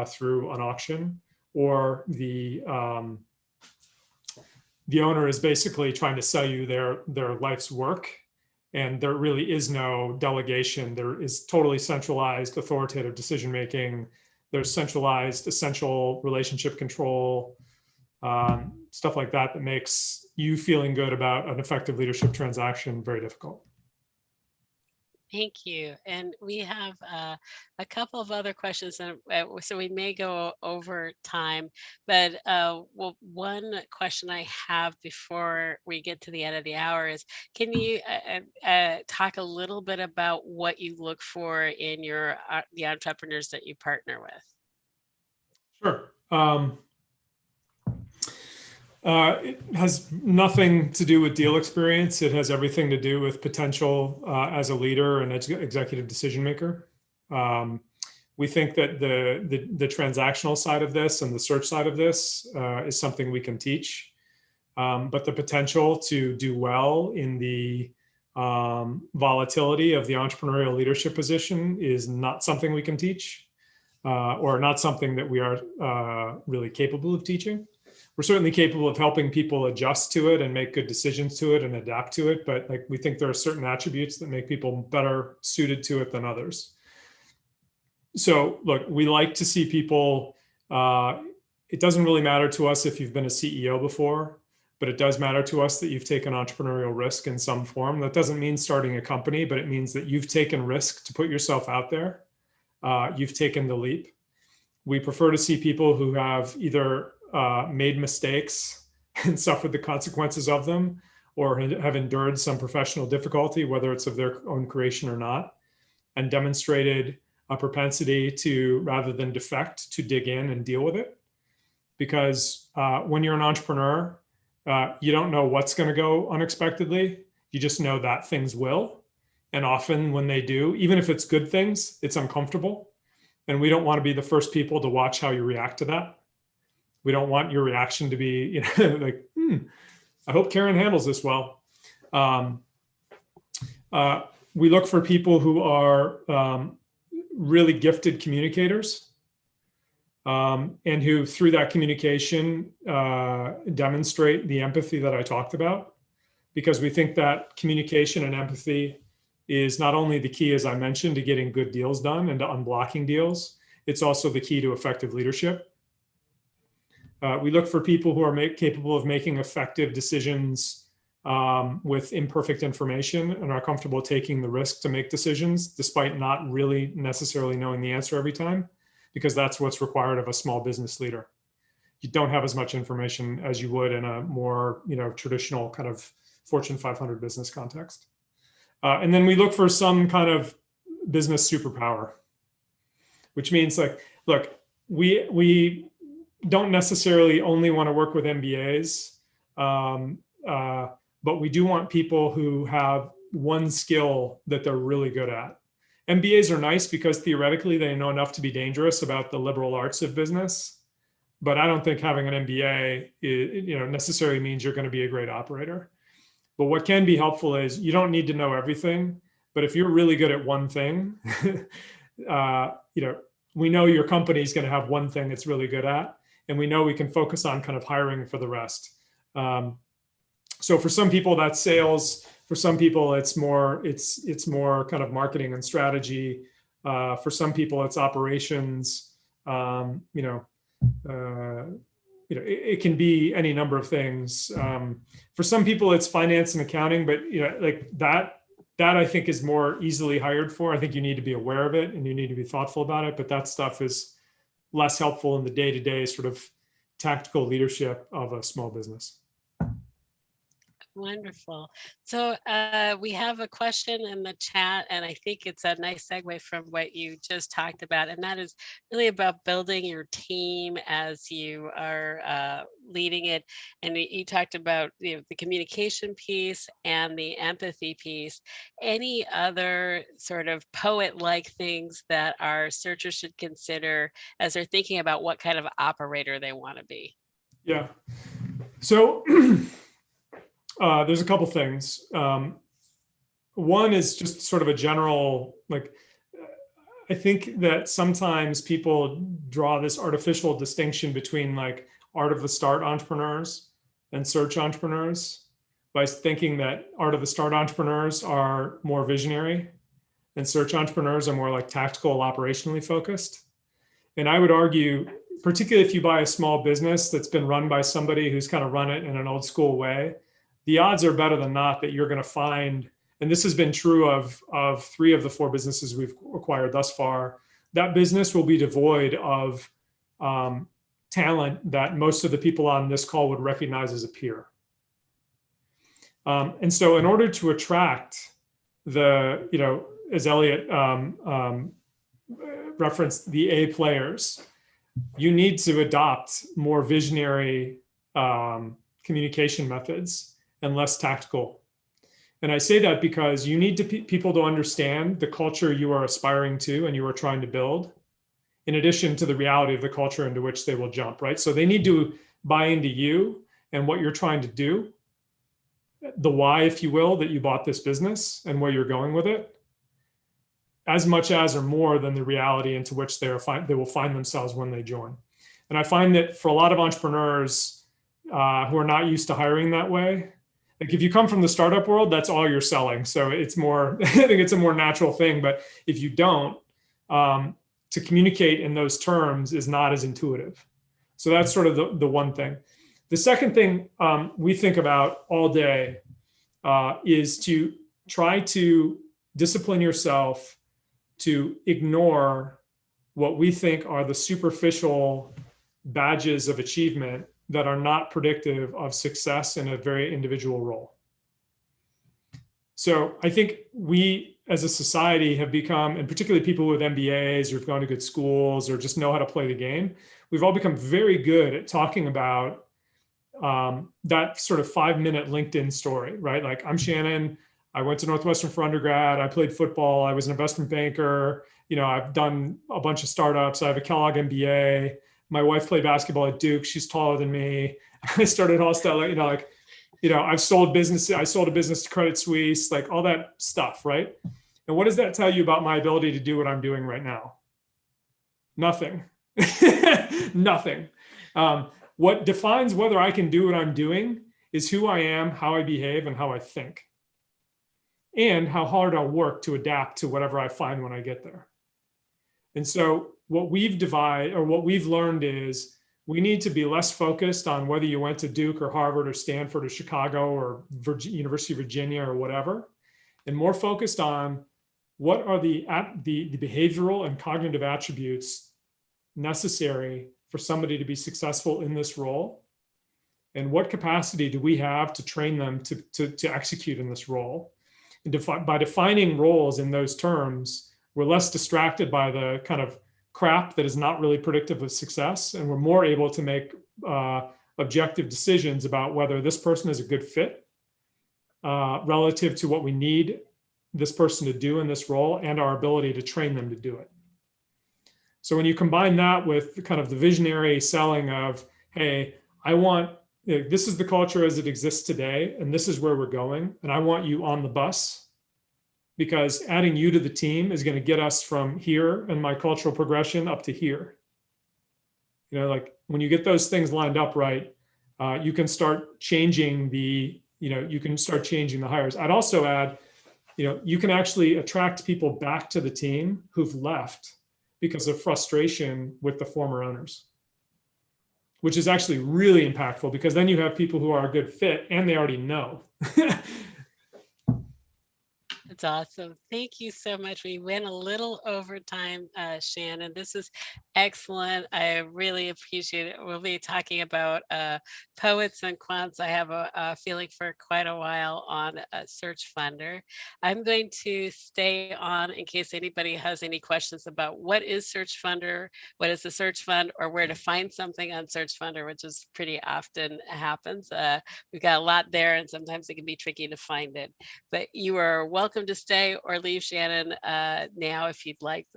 through an auction, or the the owner is basically trying to sell you their life's work, and there really is no delegation. There is totally centralized authoritative decision making. There's centralized essential relationship control, stuff like that makes you feeling good about an effective leadership transaction very difficult. Thank you. And we have a couple of other questions, and so we may go over time. But well, one question I have before we get to the end of the hour is, can you talk a little bit about what you look for in your the entrepreneurs that you partner with? Sure. It has nothing to do with deal experience. It has everything to do with potential as a leader and executive decision maker. We think that the transactional side of this and the search side of this is something we can teach. But the potential to do well in the volatility of the entrepreneurial leadership position is not something we can teach, or not something that we are really capable of teaching. We're certainly capable of helping people adjust to it and make good decisions to it and adapt to it. But like, we think there are certain attributes that make people better suited to it than others. So look, we like to see people, it doesn't really matter to us if you've been a CEO before, but it does matter to us that you've taken entrepreneurial risk in some form. That doesn't mean starting a company, but it means that you've taken risk to put yourself out there. You've taken the leap. We prefer to see people who have either made mistakes and suffered the consequences of them, or have endured some professional difficulty, whether it's of their own creation or not, and demonstrated a propensity to, rather than defect, to dig in and deal with it. Because when you're an entrepreneur, you don't know what's going to go unexpectedly. You just know that things will. And often when they do, even if it's good things, it's uncomfortable. And we don't want to be the first people to watch how you react to that. We don't want your reaction to be, like, I hope Karen handles this well. We look for people who are really gifted communicators, and who, through that communication, demonstrate the empathy that I talked about, because we think that communication and empathy is not only the key, as I mentioned, to getting good deals done and to unblocking deals, it's also the key to effective leadership. We look for people who are capable of making effective decisions with imperfect information and are comfortable taking the risk to make decisions despite not really necessarily knowing the answer every time, because that's what's required of a small business leader. You don't have as much information as you would in a more traditional kind of Fortune 500 business context. And then we look for some kind of business superpower, which means, like, look, we don't necessarily only want to work with MBAs, but we do want people who have one skill that they're really good at. MBAs are nice because theoretically they know enough to be dangerous about the liberal arts of business, but I don't think having an MBA necessarily means you're going to be a great operator. But what can be helpful is you don't need to know everything, but if you're really good at one thing, we know your company is going to have one thing it's really good at, and we know we can focus on kind of hiring for the rest. So for some people that's sales. For some people it's more kind of marketing and strategy. For some people it's operations. It can be any number of things. For some people it's finance and accounting, but like that I think is more easily hired for. I think you need to be aware of it and you need to be thoughtful about it, but that stuff is less helpful in the day-to-day sort of tactical leadership of a small business. Wonderful. So we have a question in the chat, and I think it's a nice segue from what you just talked about, and that is really about building your team as you are leading it. And you talked about the communication piece and the empathy piece. Any other sort of poet-like things that our searchers should consider as they're thinking about what kind of operator they want to be? Yeah. So there's a couple things. One is just sort of a general, like, I think that sometimes people draw this artificial distinction between like art of the start entrepreneurs and search entrepreneurs by thinking that art of the start entrepreneurs are more visionary and search entrepreneurs are more like tactical, operationally focused. And I would argue, particularly if you buy a small business that's been run by somebody who's kind of run it in an old school way, the odds are better than not that you're going to find, and this has been true of 3 of the 4 businesses we've acquired thus far, that business will be devoid of talent that most of the people on this call would recognize as a peer. And so in order to attract the, as Elliot referenced, the A players, you need to adopt more visionary communication methods and less tactical. And I say that because you need people to understand the culture you are aspiring to and you are trying to build, in addition to the reality of the culture into which they will jump, right? So they need to buy into you and what you're trying to do, the why, if you will, that you bought this business and where you're going with it, as much as or more than the reality into which they will find themselves when they join. And I find that for a lot of entrepreneurs who are not used to hiring that way, like if you come from the startup world, that's all you're selling. So it's more, I think it's a more natural thing. But if you don't, to communicate in those terms is not as intuitive. So that's sort of the one thing. The second thing we think about all day is to try to discipline yourself to ignore what we think are the superficial badges of achievement that are not predictive of success in a very individual role. So I think we as a society have become, and particularly people with MBAs or have gone to good schools or just know how to play the game, we've all become very good at talking about that sort of 5-minute LinkedIn story, right? Like, I'm Shannon. I went to Northwestern for undergrad. I played football. I was an investment banker. I've done a bunch of startups. I have a Kellogg MBA. My wife played basketball at Duke. She's taller than me. I started Hostel, I've sold business. I sold a business to Credit Suisse, like all that stuff, right? And what does that tell you about my ability to do what I'm doing right now? Nothing. Nothing. What defines whether I can do what I'm doing is who I am, how I behave, and how I think, and how hard I'll work to adapt to whatever I find when I get there. And so what we've learned is we need to be less focused on whether you went to Duke or Harvard or Stanford or Chicago or University of Virginia or whatever, and more focused on what are the behavioral and cognitive attributes necessary for somebody to be successful in this role, and what capacity do we have to train them to execute in this role. And by defining roles in those terms, we're less distracted by the kind of crap that is not really predictive of success, and we're more able to make objective decisions about whether this person is a good fit relative to what we need this person to do in this role and our ability to train them to do it. So when you combine that with kind of the visionary selling of, hey, this is the culture as it exists today, and this is where we're going, and I want you on the bus, because adding you to the team is going to get us from here in my cultural progression up to here. Like when you get those things lined up right, you can start changing the hires. I'd also add, you can actually attract people back to the team who've left because of frustration with the former owners, which is actually really impactful, because then you have people who are a good fit and they already know. That's awesome. Thank you so much. We went a little over time, Shannon. This is excellent. I really appreciate it. We'll be talking about poets and quants. I have a feeling for quite a while on Searchfunder. I'm going to stay on in case anybody has any questions about what is Searchfunder, what is the Search Fund, or where to find something on Searchfunder, which is pretty often happens. We've got a lot there, and sometimes it can be tricky to find it. But you are welcome to stay or leave, Shannon, now if you'd like.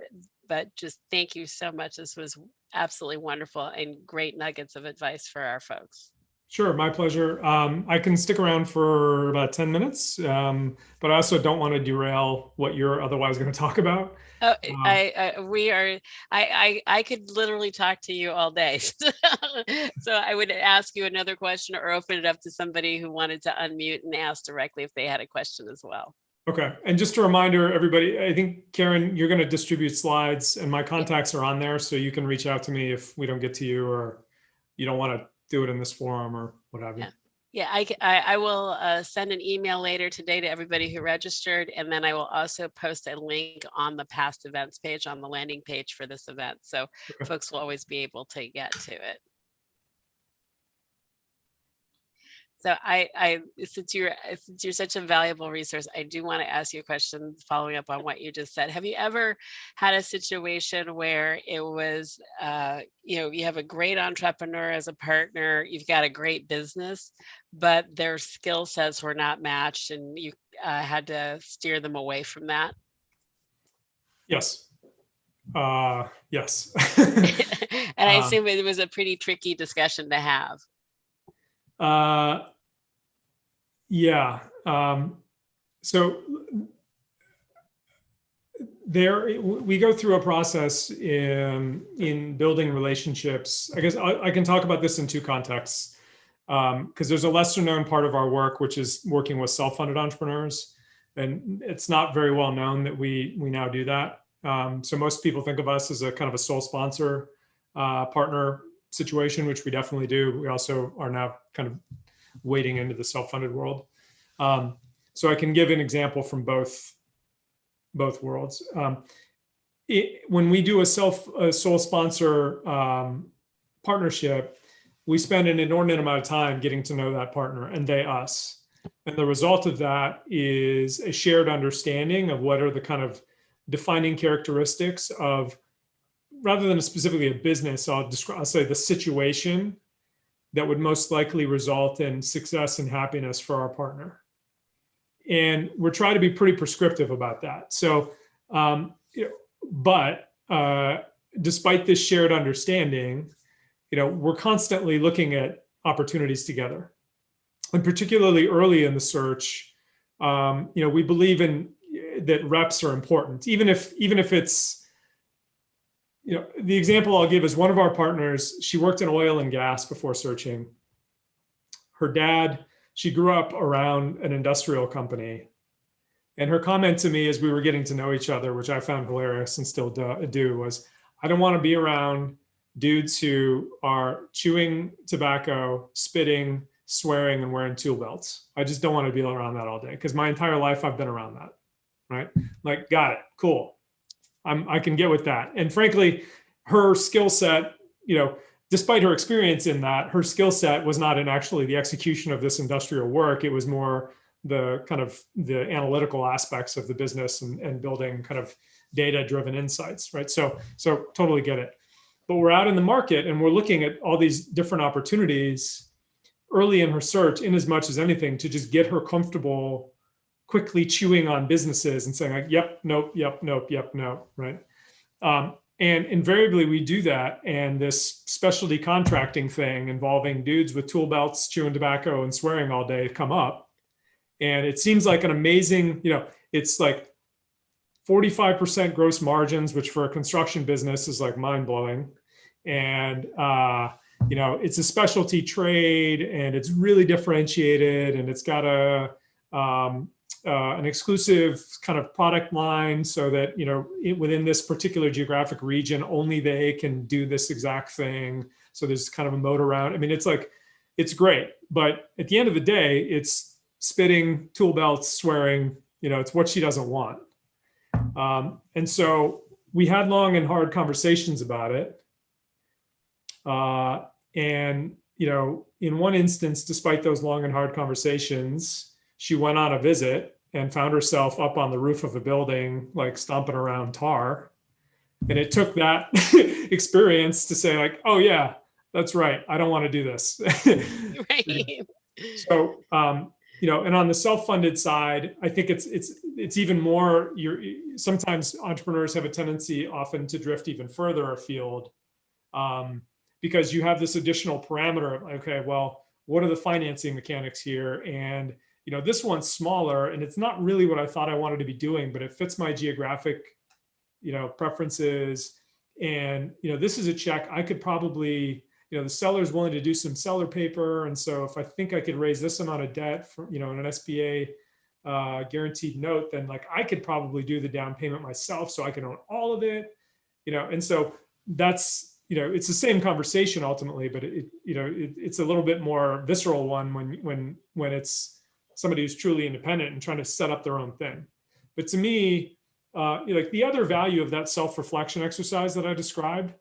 But just thank you so much. This was absolutely wonderful and great nuggets of advice for our folks. Sure, my pleasure. I can stick around for about 10 minutes, but I also don't want to derail what you're otherwise going to talk about. Oh, Um, we are, I could literally talk to you all day. So I would ask you another question or open it up to somebody who wanted to unmute and ask directly if they had a question as well. okay, and just a reminder, everybody, I think, Karen, you're going to distribute slides and my Yeah. contacts are on there, so you can reach out to me if we don't get to you or you don't want to do it in this forum or what have you. Yeah. Yeah, I will send an email later today to everybody who registered, and then I will also post a link on the past events page on the landing page for this event. So Okay. folks will always be able to get to it. So since you're such a valuable resource, I do want to ask you a question following up on what you just said. Have you ever had a situation where it was, you have a great entrepreneur as a partner, you've got a great business, but their skill sets were not matched, and you had to steer them away from that? Yes. Yes. And I Um, assume it was a pretty tricky discussion to have. uh, yeah. So we go through a process in building relationships. I guess I can talk about this in two contexts, because there's a lesser known part of our work, which is working with self-funded entrepreneurs, and it's not very well known that we now do that. So most people think of us as a kind of a sole sponsor partner situation, which we definitely do. We also are now kind of wading into the self-funded world. So I can give an example from both worlds. When we do a sole sponsor partnership, we spend an inordinate amount of time getting to know that partner and they us. And the result of that is a shared understanding of what are the kind of defining characteristics of, rather than specifically a business, I'll say the situation that would most likely result in success and happiness for our partner. And we're trying to be pretty prescriptive about that. So, but despite this shared understanding, we're constantly looking at opportunities together, and particularly early in the search, we believe in that reps are important, even if it's, the example I'll give is one of our partners. She worked in oil and gas before searching. Her dad, she grew up around an industrial company. And her comment to me as we were getting to know each other, which I found hilarious and still do, was, I don't want to be around dudes who are chewing tobacco, spitting, swearing, and wearing tool belts. I just don't want to be around that all day, because my entire life I've been around that. Right? Like, got it. Cool. I can get with that. And frankly, her skill set, despite her experience in that, her skill set was not in actually the execution of this industrial work. It was more the kind of the analytical aspects of the business and building kind of data driven insights, right? So totally get it. But we're out in the market and we're looking at all these different opportunities early in her search, in as much as anything, to just get her comfortable quickly chewing on businesses and saying like, yep, nope, yep, nope, yep, no, right? And invariably we do that. And this specialty contracting thing involving dudes with tool belts, chewing tobacco and swearing all day come up. And it seems like an amazing, it's like 45% gross margins, which for a construction business is like mind blowing. And, it's a specialty trade and it's really differentiated and it's got an exclusive kind of product line so that, within this particular geographic region, only they can do this exact thing. So there's kind of a moat around. I mean, it's great. But at the end of the day, it's spitting, tool belts, swearing, it's what she doesn't want. And so we had long and hard conversations about it. And, in one instance, despite those long and hard conversations, she went on a visit and found herself up on the roof of a building, like stomping around tar. And it took that experience to say like, oh yeah, that's right. I don't want to do this. Right. So, and on the self-funded side, I think it's even more, sometimes entrepreneurs have a tendency often to drift even further afield, because you have this additional parameter of, okay, well, what are the financing mechanics here? And, this one's smaller and it's not really what I thought I wanted to be doing, but it fits my geographic, preferences. And, this is a check I could probably, the seller's willing to do some seller paper. And so if I think I could raise this amount of debt for, in an SBA guaranteed note, then like I could probably do the down payment myself so I can own all of it, and so that's, it's the same conversation ultimately, but it's a little bit more visceral one when it's somebody who's truly independent and trying to set up their own thing. But to me, like the other value of that self-reflection exercise that I described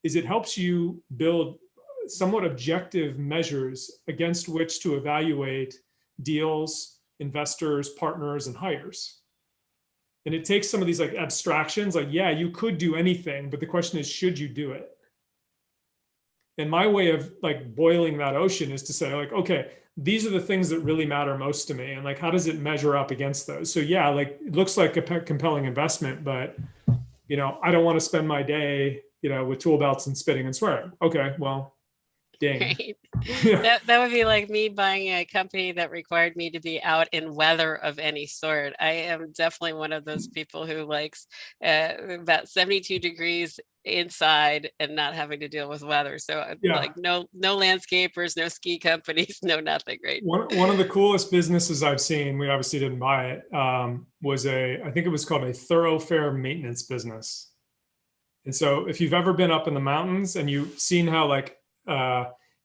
is it helps you build somewhat objective measures against which to evaluate deals, investors, partners, and hires. And it takes some of these like abstractions, like, yeah, you could do anything, but the question is, should you do it? And my way of like boiling that ocean is to say like, okay, these are the things that really matter most to me. And like, how does it measure up against those? So yeah, like it looks like a compelling investment, but I don't want to spend my day, with tool belts and spitting and swearing. Okay, well, dang. Right. Yeah. That would be like me buying a company that required me to be out in weather of any sort. I am definitely one of those people who likes about 72 degrees inside and not having to deal with weather. So Yeah. like no landscapers, no ski companies, no nothing. Right. One of the coolest businesses I've seen, we obviously didn't buy it, was I think it was called a thoroughfare maintenance business. And so if you've ever been up in the mountains and you've seen how like,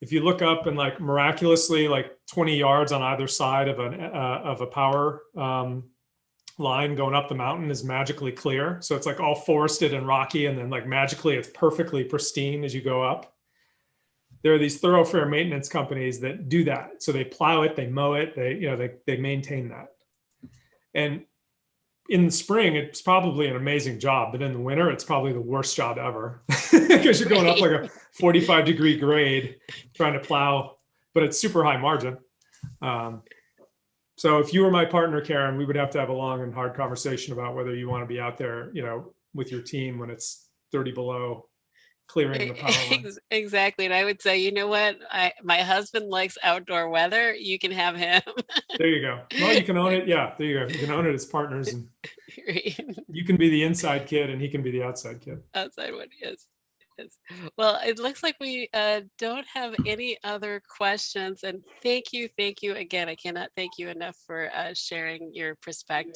if you look up and like miraculously like 20 yards on either side of a power line going up the mountain is magically clear. So it's like all forested and rocky, and then like magically it's perfectly pristine as you go up. There are these thoroughfare maintenance companies that do that. So they plow it, they mow it, they maintain that. And in the spring, it's probably an amazing job, but in the winter, it's probably the worst job ever because you're going up like a 45-degree grade trying to plow, but it's super high margin. So if you were my partner, Karen, we would have to have a long and hard conversation about whether you want to be out there, with your team when it's 30 below, clearing the power lines. Exactly. And I would say, you know what? My husband likes outdoor weather. You can have him. There you go. Well, you can own it. Yeah, there you go. You can own it as partners, and you can be the inside kid and he can be the outside kid. Outside one, yes. Well, it looks like we don't have any other questions. And thank you again. I cannot thank you enough for sharing your perspective.